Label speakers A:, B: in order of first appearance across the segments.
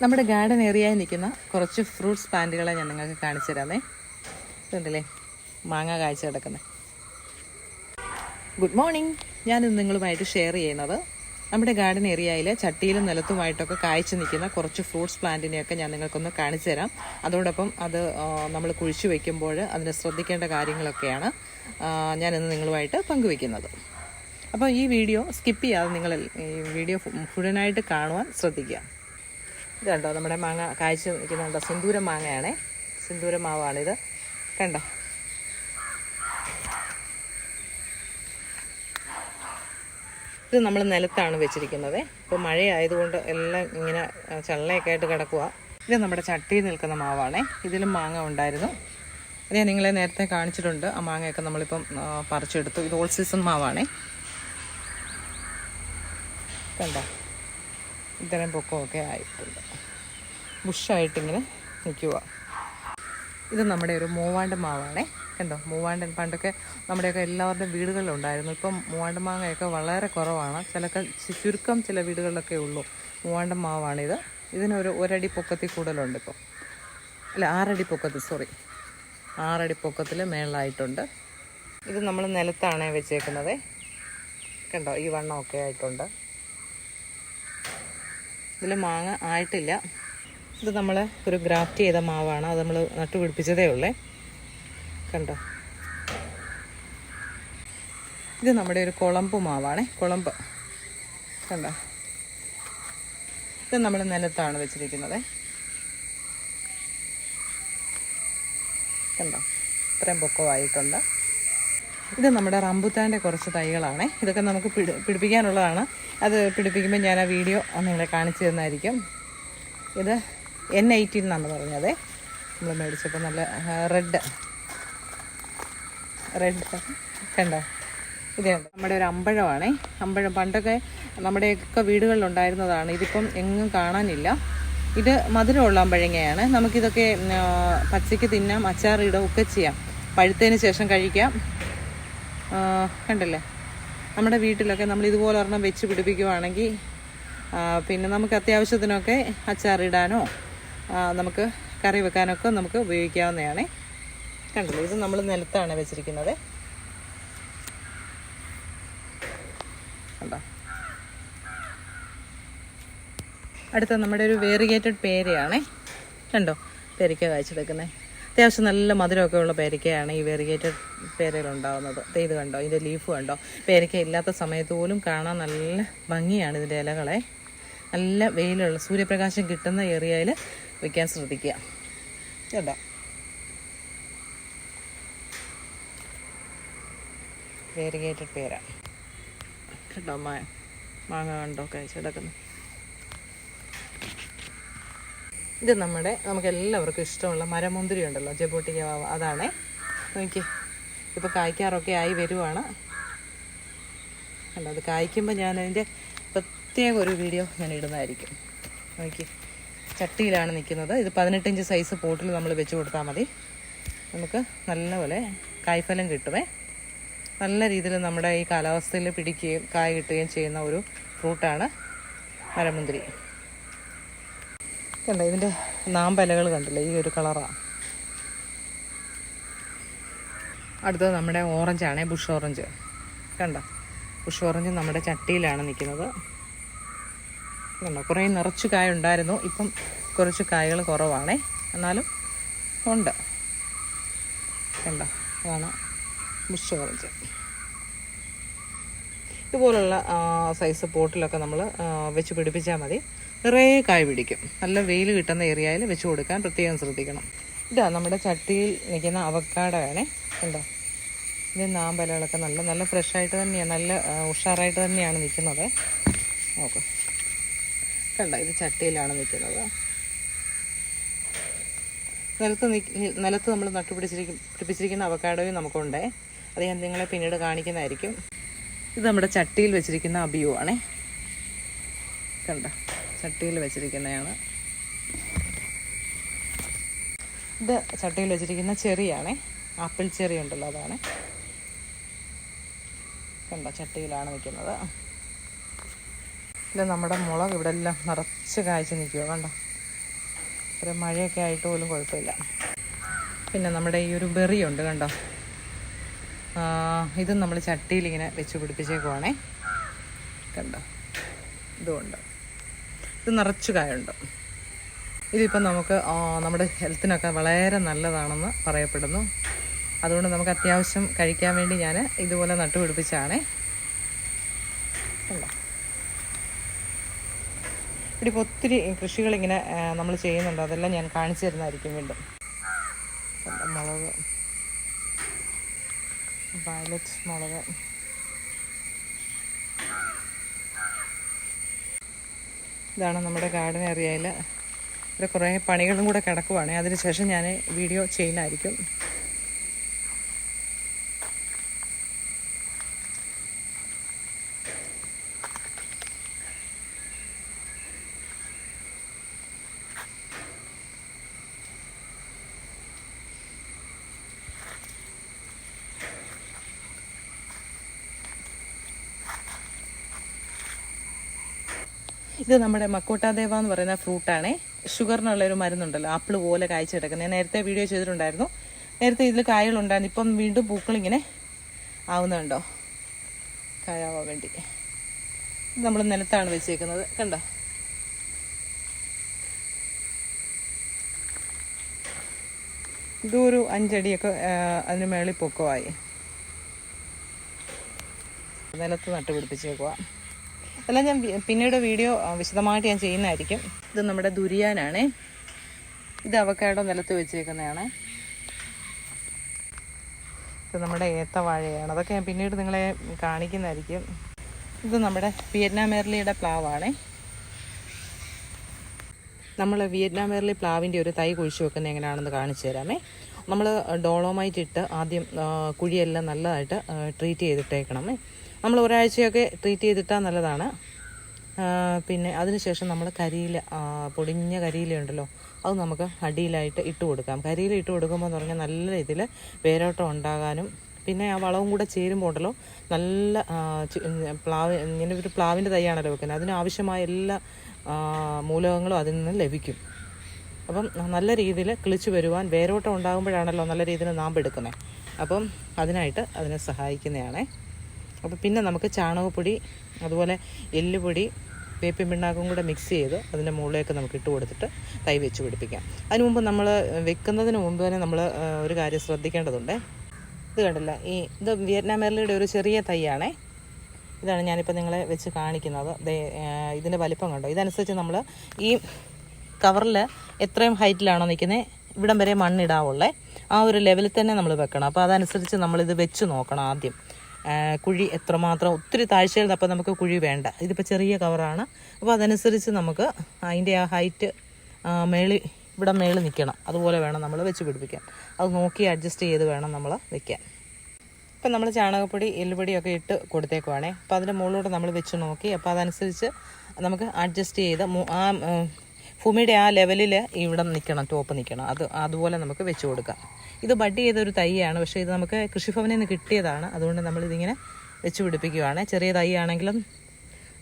A: നമ്മുടെ ഗാർഡൻ ഏരിയയിൽ നിൽക്കുന്ന കുറച്ച് ഫ്രൂട്ട്സ് പ്ലാന്റുകളെ ഞാൻ നിങ്ങൾക്ക് കാണിച്ചു തരാമേ. ഇതുണ്ടല്ലേ മാങ്ങ കാഴ്ച കിടക്കുന്നത്. Good morning. ഞാനിന്ന് നിങ്ങളുമായിട്ട് ഷെയർ ചെയ്യുന്നത് നമ്മുടെ ഗാർഡൻ ഏരിയയിൽ ചട്ടിയിലും നിലത്തുമായിട്ടൊക്കെ കായ്ച്ചു നിൽക്കുന്ന കുറച്ച് ഫ്രൂട്ട്സ് പ്ലാന്റിനെയൊക്കെ ഞാൻ നിങ്ങൾക്കൊന്ന് കാണിച്ചു തരാം. അതോടൊപ്പം അത് നമ്മൾ കുഴിച്ചു വയ്ക്കുമ്പോൾ അതിന് ശ്രദ്ധിക്കേണ്ട കാര്യങ്ങളൊക്കെയാണ് ഞാനിന്ന് നിങ്ങളുമായിട്ട് പങ്കുവയ്ക്കുന്നത്. അപ്പോൾ ഈ വീഡിയോ സ്കിപ്പ് ചെയ്യാതെ നിങ്ങൾ ഈ വീഡിയോ മുഴുവനായിട്ട് കാണുവാൻ ശ്രദ്ധിക്കുക. ഇത് കണ്ടോ, നമ്മുടെ മാങ്ങ കായ്ച്ചു നിൽക്കുന്നുണ്ടോ? സിന്ദൂരം മാങ്ങയാണേ, സിന്ദൂരം മാവാണിത്. കണ്ടോ, ഇത് നമ്മൾ നിലത്താണ് വെച്ചിരിക്കുന്നത്. ഇപ്പോൾ മഴയായതുകൊണ്ട് എല്ലാം ഇങ്ങനെ ചള്ളയൊക്കെ ആയിട്ട് കിടക്കുക. ഇത് നമ്മുടെ ചട്ടിയിൽ നിൽക്കുന്ന മാവാണേ. ഇതിലും മാങ്ങ ഉണ്ടായിരുന്നു, അത് ഞാൻ നിങ്ങളെ നേരത്തെ കാണിച്ചിട്ടുണ്ട്. ആ മാങ്ങയൊക്കെ നമ്മളിപ്പം പറിച്ചെടുത്തു. ഇത് ഓൾ സീസൺ മാവാണേ. കണ്ടോ, ഇത്രയും പൊക്കമൊക്കെ ആയിട്ടുണ്ട്, ബുഷായിട്ടിങ്ങനെ നിൽക്കുക. ഇത് നമ്മുടെ ഒരു മൂവാണ്ടൻ മാവാണേ. കണ്ടോ, മൂവാണ്ടൻ പണ്ടൊക്കെ നമ്മുടെയൊക്കെ എല്ലാവരുടെയും വീടുകളിലുണ്ടായിരുന്നു. ഇപ്പം മൂവാണ്ടൻ മാങ്ങയൊക്കെ വളരെ കുറവാണ്, ചുരുക്കം ചില വീടുകളിലൊക്കെ ഉള്ളൂ. മൂവാണ്ടൻ മാവാണിത്. ഇതിനൊരു ഒരടി പൊക്കത്തിൽ കൂടുതലുണ്ട് ഇപ്പം. അല്ല, 6 അടി പൊക്കത്തിൽ, 6 അടി പൊക്കത്തിൽ മേളിലായിട്ടുണ്ട്. ഇത് നമ്മൾ നിലത്താണ് വെച്ചേക്കുന്നത്. കണ്ടോ, ഈ വണ്ണമൊക്കെ ആയിട്ടുണ്ട്. ഇതിൽ മാങ്ങ ആയിട്ടില്ല. ഇത് നമ്മൾ ഒരു ഗ്രാഫ്റ്റ് ചെയ്ത മാവാണ്, അത് നമ്മൾ നട്ടുപിടിപ്പിച്ചതേ ഉള്ളേ. കണ്ടോ, ഇത് നമ്മുടെ ഒരു കുളമ്പ് മാവാണേ, കുളമ്പ്. കണ്ടോ, ഇത് നമ്മൾ നിലത്താണ് വെച്ചിരിക്കുന്നത്. കണ്ടോ, ഇത്രയും പൊക്കമായിട്ടുണ്ട്. ഇത് നമ്മുടെ റംബുട്ടാൻ്റെ കുറച്ച് തൈകളാണേ. ഇതൊക്കെ നമുക്ക് പിടിപ്പിക്കാനുള്ളതാണ്. അത് പിടിപ്പിക്കുമ്പോൾ ഞാൻ ആ വീഡിയോ നിങ്ങളെ കാണിച്ചു തന്നായിരിക്കും. ഇത് N18 എന്നാണ് പറഞ്ഞത്. നമ്മൾ മേടിച്ചപ്പോൾ നല്ല റെഡ് കണ്ടോ. ഇത് നമ്മുടെ ഒരു അമ്പഴമാണേ. അമ്പഴം പണ്ടൊക്കെ നമ്മുടെയൊക്കെ വീടുകളിലുണ്ടായിരുന്നതാണ്. ഇതിപ്പം എങ്ങും കാണാനില്ല. ഇത് മധുരമുള്ള അമ്പഴങ്ങയാണ്. നമുക്കിതൊക്കെ പച്ചയ്ക്ക് തിന്നാം, അച്ചാറിടുകയും ഒക്കെ ചെയ്യാം. പഴുത്തതിന് ശേഷം കഴിക്കാം. കണ്ടല്ലേ, നമ്മുടെ വീട്ടിലൊക്കെ നമ്മൾ ഇതുപോലെ ഒരെണ്ണം വെച്ച് പിടിപ്പിക്കുവാണെങ്കിൽ പിന്നെ നമുക്ക് അത്യാവശ്യത്തിനൊക്കെ അച്ചാറിടാനോ നമുക്ക് കറി വെക്കാനൊക്കെ നമുക്ക് ഉപയോഗിക്കാവുന്നതാണ്. കണ്ടല്ലോ, ഇത് നമ്മൾ നിലത്താണ് വെച്ചിരിക്കുന്നത്. കണ്ടോ, അടുത്ത നമ്മുടെ ഒരു വേരിഗേറ്റഡ് പേരയാണേ. കണ്ടോ, പേരയ്ക്ക കായ്ച്ചെടുക്കുന്നത്. അത്യാവശ്യം നല്ല മധുരമൊക്കെ ഉള്ള പേരയ്ക്കയാണ് ഈ വേരിഗേറ്റഡ് പേരയിലുണ്ടാകുന്നത്. ഇത് കണ്ടോ, ഇതിൻ്റെ ലീഫ് കണ്ടോ. പേരയ്ക്ക ഇല്ലാത്ത സമയത്ത് പോലും കാണാൻ നല്ല ഭംഗിയാണ് ഇതിൻ്റെ ഇലകളെ. നല്ല വെയിലുള്ള സൂര്യപ്രകാശം കിട്ടുന്ന ഏരിയയിൽ വയ്ക്കാൻ ശ്രദ്ധിക്കുക. കേട്ടോ, വേരിഗേറ്റഡ് പേര. കേട്ടോ, മാങ്ങ കണ്ടോ കഴിച്ചെടുക്കുന്നു. ഇത് നമുക്ക് എല്ലാവർക്കും ഇഷ്ടമുള്ള മരമുന്തിരി ഉണ്ടല്ലോ, ജബോട്ടിക്ക, അതാണേ. നോക്കി, ഇപ്പോൾ കായ്ക്കാറൊക്കെ ആയി വരുവാണ്. അല്ല, അത് കായ്ക്കുമ്പോൾ ഞാനതിൻ്റെ പ്രത്യേക ഒരു വീഡിയോ ഞാൻ ഇടുന്നതായിരിക്കും. നോക്കി, ചട്ടിയിലാണ് നിൽക്കുന്നത്. ഇത് 18 ഇഞ്ച് സൈസ് പോട്ടിൽ നമ്മൾ വെച്ച് കൊടുത്താൽ മതി. നമുക്ക് നല്ലപോലെ കായ്ഫലം കിട്ടുമേ. നല്ല രീതിയിൽ നമ്മുടെ ഈ കാലാവസ്ഥയിൽ പിടിക്കുകയും കായ കിട്ടുകയും ചെയ്യുന്ന ഒരു ഫ്രൂട്ടാണ് മരമുന്തിരി. കണ്ടോ, ഇതിൻ്റെ നാമ്പലകൾ കണ്ടില്ലേ, ഈ ഒരു കളറാണ്. അടുത്തത് നമ്മുടെ ഓറഞ്ചാണേ, ബുഷ് ഓറഞ്ച്. കണ്ടോ, ബുഷ് ഓറഞ്ച് നമ്മുടെ ചട്ടിയിലാണ് നിൽക്കുന്നത്. കണ്ടോ, കുറേ നിറച്ച് കായ ഉണ്ടായിരുന്നു. ഇപ്പം കുറച്ച് കായകൾ കുറവാണേ, എന്നാലും ഉണ്ട്. കണ്ടോ, അതാണ് ബുഷ് ഓറഞ്ച്. ഇതുപോലുള്ള സൈസ് പോട്ടിലൊക്കെ നമ്മൾ വെച്ച് പിടിപ്പിച്ചാൽ മതി. നിറയെ കായ പിടിക്കും. നല്ല വെയിൽ കിട്ടുന്ന ഏരിയയിൽ വെച്ച് കൊടുക്കാൻ പ്രത്യേകം ശ്രദ്ധിക്കണം. ഇതാ നമ്മുടെ ചട്ടിയിൽ നിൽക്കുന്ന അവക്കാഡോയാണേ. കണ്ടോ, ഇതിൻ്റെ നാമ്പലകളൊക്കെ നല്ല നല്ല ഫ്രഷായിട്ട് തന്നെയാണ്, നല്ല ഉഷാറായിട്ട് തന്നെയാണ് നിൽക്കുന്നത്. നോക്ക്, കണ്ടോ, ഇത് ചട്ടിയിലാണ് നിൽക്കുന്നത്. നിലത്ത് നമ്മൾ പിടിപ്പിച്ചിരിക്കുന്ന അവക്കാഡോയും നമുക്കുണ്ടേ. അത് ഞാൻ നിങ്ങളെ പിന്നീട് കാണിക്കുന്നതായിരിക്കും. ഇത് നമ്മുടെ ചട്ടിയിൽ വെച്ചിരിക്കുന്ന അബിയു ആണേ. കണ്ടോ, ചട്ടിയിൽ വെച്ചിരിക്കുന്നതാണ്. ഇത് ചട്ടിയിൽ വെച്ചിരിക്കുന്ന ചെറിയാണേ, ആപ്പിൾ ചെറി ഉണ്ടല്ലോ, അതാണ്. കണ്ടോ, ചട്ടിയിലാണ് നിൽക്കുന്നത്. ഇത് നമ്മുടെ മുളക് ഇവിടെ എല്ലാം നിറച്ച് കായ്ച്ച് നിൽക്കുക. കണ്ടോ, ഇത്ര മഴയൊക്കെ ആയിട്ട് പോലും കുഴപ്പമില്ല. പിന്നെ നമ്മുടെ ഈ ഒരു ബെറി ഉണ്ട് കണ്ടോ, ഇതും നമ്മൾ ചട്ടിയിൽ ഇങ്ങനെ വെച്ച് പിടിപ്പിച്ചേക്കുവാണേ. കണ്ടോ, ഇതുമുണ്ട്. ഇത് നിറച്ച് കായുണ്ട്. ഇതിപ്പം നമുക്ക് നമ്മുടെ ഹെൽത്തിനൊക്കെ വളരെ നല്ലതാണെന്ന് പറയപ്പെടുന്നു. അതുകൊണ്ട് നമുക്ക് അത്യാവശ്യം കഴിക്കാൻ വേണ്ടി ഞാൻ ഇതുപോലെ നട്ടുപിടിപ്പിച്ചാണേ. കണ്ടോ, ഇവിടെ ഇപ്പോൾ ഒത്തിരി കൃഷികളിങ്ങനെ നമ്മൾ ചെയ്യുന്നുണ്ട്. അതെല്ലാം ഞാൻ കാണിച്ചു തരുന്നതായിരിക്കും വീണ്ടും. മുളക്, വയലറ്റ് മുളക്, ഇതാണ് നമ്മുടെ ഗാർഡൻ ഏരിയയിൽ. ഇവിടെ കുറേ പണികളും കൂടെ കിടക്കുവാണ്. അതിനുശേഷം ഞാൻ വീഡിയോ ചെയ്യുന്നതായിരിക്കും. ഇത് നമ്മുടെ മക്കോട്ടാദേവ എന്ന് പറയുന്ന ഫ്രൂട്ടാണേ. ഷുഗറിനുള്ളൊരു മരുന്നുണ്ടല്ലോ, ആപ്പിൾ പോലെ കായ്ച്ചെടുക്കുന്നത്. ഞാൻ നേരത്തെ വീഡിയോ ചെയ്തിട്ടുണ്ടായിരുന്നു. നേരത്തെ ഇതിൽ കായകളുണ്ടായിരുന്നു. ഇപ്പം വീണ്ടും പൂക്കളിങ്ങനെ ആവുന്നുണ്ടോ, കായാവാൻ വേണ്ടി. ഇത് നമ്മൾ നിലത്താണ് വെച്ചേക്കുന്നത്. കണ്ടോ, ഇതൊരു 5 അടിയൊക്കെ അതിന് മേളിൽ പൊക്കമായി. നിലത്ത് നട്ടുപിടിപ്പിച്ചേക്കുക. എല്ലാം ഞാൻ പിന്നീട് വീഡിയോ വിശദമായിട്ട് ഞാൻ ചെയ്യുന്നതായിരിക്കും. ഇത് നമ്മുടെ ദുരിയാനാണേ. ഇത് അവക്കാഡോ നിലത്ത് വെച്ചേക്കുന്നതാണ്. ഇത് നമ്മുടെ ഏത്തവാഴയാണ്. അതൊക്കെ ഞാൻ പിന്നീട് നിങ്ങളെ കാണിക്കുന്നതായിരിക്കും. ഇത് നമ്മുടെ വിയറ്റ്നാം മെർലിയുടെ പ്ലാവാണേ. നമ്മൾ വിയറ്റ്നാം മെർലി പ്ലാവിൻ്റെ ഒരു തൈ കുഴിച്ച് വെക്കുന്നത് എങ്ങനെയാണെന്ന് കാണിച്ചു തരാമേ. നമ്മൾ ഡോളോമൈറ്റ് ഇട്ട് ആദ്യം കുഴിയെല്ലാം നല്ലതായിട്ട് ട്രീറ്റ് ചെയ്തിട്ടേക്കണമേ. നമ്മൾ ഒരാഴ്ചയൊക്കെ ട്രീറ്റ് ചെയ്തിട്ടാൽ നല്ലതാണ്. പിന്നെ അതിനുശേഷം നമ്മൾ കരിയില, പൊടിഞ്ഞ കരിയില ഉണ്ടല്ലോ, അത് നമുക്ക് അടിയിലായിട്ട് ഇട്ട് കൊടുക്കാം. കരിയില ഇട്ട് കൊടുക്കുമ്പോൾ എന്ന് പറഞ്ഞാൽ നല്ല രീതിയിൽ വേരോട്ടം ഉണ്ടാകാനും, പിന്നെ ആ വളവും കൂടെ ചേരുമ്പോൾ ഉണ്ടല്ലോ നല്ല ഇങ്ങനെ ഒരു പ്ലാവിൻ്റെ തൈയാണല്ലോ വെക്കുന്നത്, അതിനാവശ്യമായ എല്ലാ മൂലകങ്ങളും അതിൽ നിന്ന് ലഭിക്കും. അപ്പം നല്ല രീതിയിൽ കിളിച്ചു വരുവാൻ, വേരോട്ടം ഉണ്ടാകുമ്പോഴാണല്ലോ നല്ല രീതിയിൽ നാമ്പെടുക്കുന്നത്. അപ്പം അതിനായിട്ട് അതിനെ സഹായിക്കുന്നതാണ്. അപ്പോൾ പിന്നെ നമുക്ക് ചാണകപ്പൊടി, അതുപോലെ എല്ലുപൊടി, വേപ്പിൻ പിണ്ണാക്കും കൂടെ മിക്സ് ചെയ്ത് അതിൻ്റെ മുകളിലേക്ക് നമുക്ക് ഇട്ട് കൊടുത്തിട്ട് തൈ വെച്ച് പിടിപ്പിക്കാം. അതിന് മുമ്പ് നമ്മൾ വെക്കുന്നതിന് മുമ്പ് തന്നെ നമ്മൾ ഒരു കാര്യം ശ്രദ്ധിക്കേണ്ടതുണ്ട്. ഇത് കണ്ടില്ല, ഇത് വിയറ്റ്നാം മെർലിയുടെ ഒരു ചെറിയ തൈയാണേ. ഇതാണ് ഞാനിപ്പോൾ നിങ്ങളെ വെച്ച് കാണിക്കുന്നത്. ഇതിൻ്റെ വലിപ്പം കണ്ടോ. ഇതനുസരിച്ച് നമ്മൾ ഈ കവറിൽ എത്രയും ഹൈറ്റിലാണോ നിൽക്കുന്നത് ഇവിടം വരെ മണ്ണിടാവുള്ളേ, ആ ഒരു ലെവലിൽ തന്നെ നമ്മൾ വെക്കണം. അപ്പോൾ അതനുസരിച്ച് നമ്മളിത് വെച്ച് നോക്കണം ആദ്യം. കുഴി എത്രമാത്രം, ഒത്തിരി താഴ്ചയിൽ അപ്പോൾ നമുക്ക് കുഴി വേണ്ട. ഇതിപ്പോൾ ചെറിയ കവറാണ്. അപ്പോൾ അതനുസരിച്ച് നമുക്ക് അതിൻ്റെ ആ ഹൈറ്റ് ഇവിടെ മേളിൽ നിൽക്കണം. അതുപോലെ വേണം നമ്മൾ വെച്ച് പിടിപ്പിക്കാൻ. അത് നോക്കി അഡ്ജസ്റ്റ് ചെയ്ത് വേണം നമ്മൾ വെക്കാൻ. ഇപ്പം നമ്മൾ ചാണകപ്പൊടി, എല്ലുപൊടിയൊക്കെ ഇട്ട് കൊടുത്തേക്കുവാണേ. അപ്പോൾ അതിൻ്റെ മുകളിലൂടെ നമ്മൾ വെച്ച് നോക്കി. അപ്പോൾ അതനുസരിച്ച് നമുക്ക് അഡ്ജസ്റ്റ് ചെയ്ത് ആ ഭൂമിയുടെ ആ ലെവലിൽ ഇവിടെ നിൽക്കണം, ടോപ്പ് നിൽക്കണം. അതുപോലെ നമുക്ക് വെച്ച് കൊടുക്കാം. ഇത് ബഡ് ചെയ്തൊരു തൈയാണ്, പക്ഷേ ഇത് നമുക്ക് കൃഷിഭവനിൽ നിന്ന് കിട്ടിയതാണ്. അതുകൊണ്ട് നമ്മളിതിങ്ങനെ വെച്ച് പിടിപ്പിക്കുകയാണ്. ചെറിയ തൈ ആണെങ്കിലും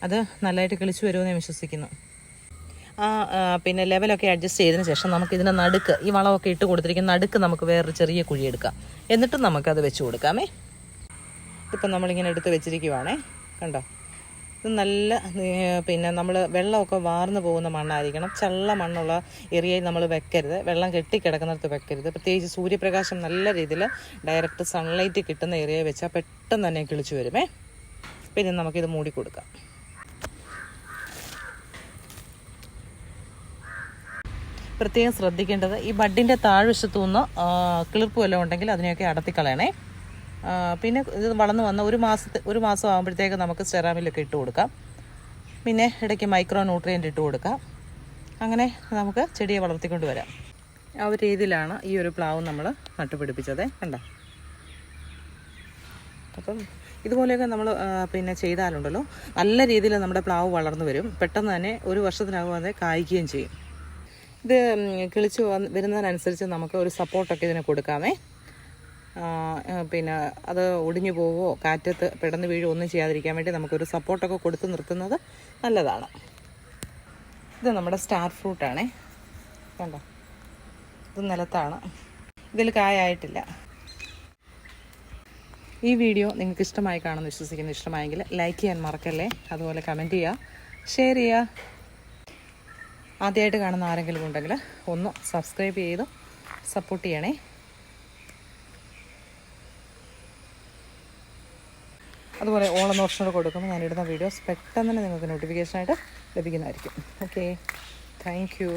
A: അത് നല്ലതായിട്ട് കിളിച്ചു വരുമെന്ന് ഞാൻ വിശ്വസിക്കുന്നു. പിന്നെ ലെവലൊക്കെ അഡ്ജസ്റ്റ് ചെയ്തതിന് ശേഷം നമുക്ക് ഇതിൻ്റെ നടുക്ക്, ഈ വളമൊക്കെ ഇട്ട് കൊടുത്തിരിക്കുന്ന നടുക്ക് നമുക്ക് വേറൊരു ചെറിയ കുഴി എടുക്കാം. എന്നിട്ടും നമുക്കത് വെച്ച് കൊടുക്കാമേ. ഇപ്പം നമ്മളിങ്ങനെ എടുത്ത് വെച്ചിരിക്കുവാണേ. കണ്ടോ, ഇത് നല്ല, പിന്നെ നമ്മൾ വെള്ളമൊക്കെ വാർന്നു പോകുന്ന മണ്ണായിരിക്കണം. ചള്ള മണ്ണുള്ള ഏരിയയിൽ നമ്മൾ വെക്കരുത്. വെള്ളം കെട്ടിക്കിടക്കുന്നിടത്ത് വെക്കരുത്. പ്രത്യേകിച്ച് സൂര്യപ്രകാശം നല്ല രീതിയിൽ ഡയറക്റ്റ് സൺലൈറ്റ് കിട്ടുന്ന ഏരിയയിൽ വെച്ചാൽ പെട്ടെന്ന് തന്നെ കിളിച്ചു വരുമേ. പിന്നെ നമുക്കിത് മൂടി കൊടുക്കാം. പ്രത്യേകം ശ്രദ്ധിക്കേണ്ടത്, ഈ ബഡിൻ്റെ താഴ്വശത്തു നിന്ന് കിളിർപ്പ് വല്ലതും ഉണ്ടെങ്കിൽ അതിനെയൊക്കെ അടത്തിക്കളയണേ. പിന്നെ ഇത് വളർന്നു വന്ന ഒരു മാസം ആകുമ്പോഴത്തേക്ക് നമുക്ക് സ്റ്റെറാമിലൊക്കെ ഇട്ട് കൊടുക്കാം. പിന്നെ ഇടയ്ക്ക് മൈക്രോ ന്യൂട്രിയൻ്റ് ഇട്ട് കൊടുക്കാം. അങ്ങനെ നമുക്ക് ചെടിയെ വളർത്തിക്കൊണ്ട് വരാം. ആ ഒരു രീതിയിലാണ് ഈ ഒരു പ്ലാവ് നമ്മൾ നട്ടുപിടിപ്പിച്ചത്. കണ്ടോ. അപ്പം ഇതുപോലെയൊക്കെ നമ്മൾ പിന്നെ ചെയ്താലുണ്ടല്ലോ നല്ല രീതിയിൽ നമ്മുടെ പ്ലാവ് വളർന്നു വരും. പെട്ടെന്ന് തന്നെ ഒരു വർഷത്തിനകം അത് കായ്ക്കുകയും ചെയ്യും. ഇത് കിളിച്ച് വരുന്നതിനനുസരിച്ച് നമുക്ക് ഒരു സപ്പോർട്ടൊക്കെ ഇതിന് കൊടുക്കാമേ. പിന്നെ അത് ഒടിഞ്ഞു പോവോ, കാറ്റത്ത് പെടന്ന് വീഴുകയോ ഒന്നും ചെയ്യാതിരിക്കാൻ വേണ്ടി നമുക്കൊരു സപ്പോർട്ടൊക്കെ കൊടുത്ത് നിർത്തുന്നത് നല്ലതാണ്. ഇത് നമ്മുടെ സ്റ്റാർ ഫ്രൂട്ടാണേ. കണ്ടോ, ഇത് നിലത്താണ്, ഇതിൽ കായായിട്ടില്ല. ഈ വീഡിയോ നിങ്ങൾക്ക് ഇഷ്ടമായി കാണുമെന്ന് വിശ്വസിക്കുന്നു. ഇഷ്ടമായെങ്കിൽ ലൈക്ക് ചെയ്യാൻ മറക്കല്ലേ. അതുപോലെ കമൻറ്റ് ചെയ്യുക, ഷെയർ ചെയ്യുക. ആദ്യമായിട്ട് കാണുന്ന ആരെങ്കിലും ഉണ്ടെങ്കിൽ ഒന്ന് സബ്സ്ക്രൈബ് ചെയ്ത് സപ്പോർട്ട് ചെയ്യണേ. അതുപോലെ ഓൾ എന്ന ഓപ്ഷനോട് കൊടുക്കുമ്പോൾ ഞാനിടുന്ന വീഡിയോസ് പെട്ടെന്ന് തന്നെ നിങ്ങൾക്ക് നോട്ടിഫിക്കേഷനായിട്ട് ലഭിക്കുന്നതായിരിക്കും. Okay, thank you.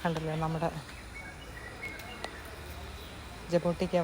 A: കണ്ടല്ലോ നമ്മുടെ ജബോട്ടിക്ക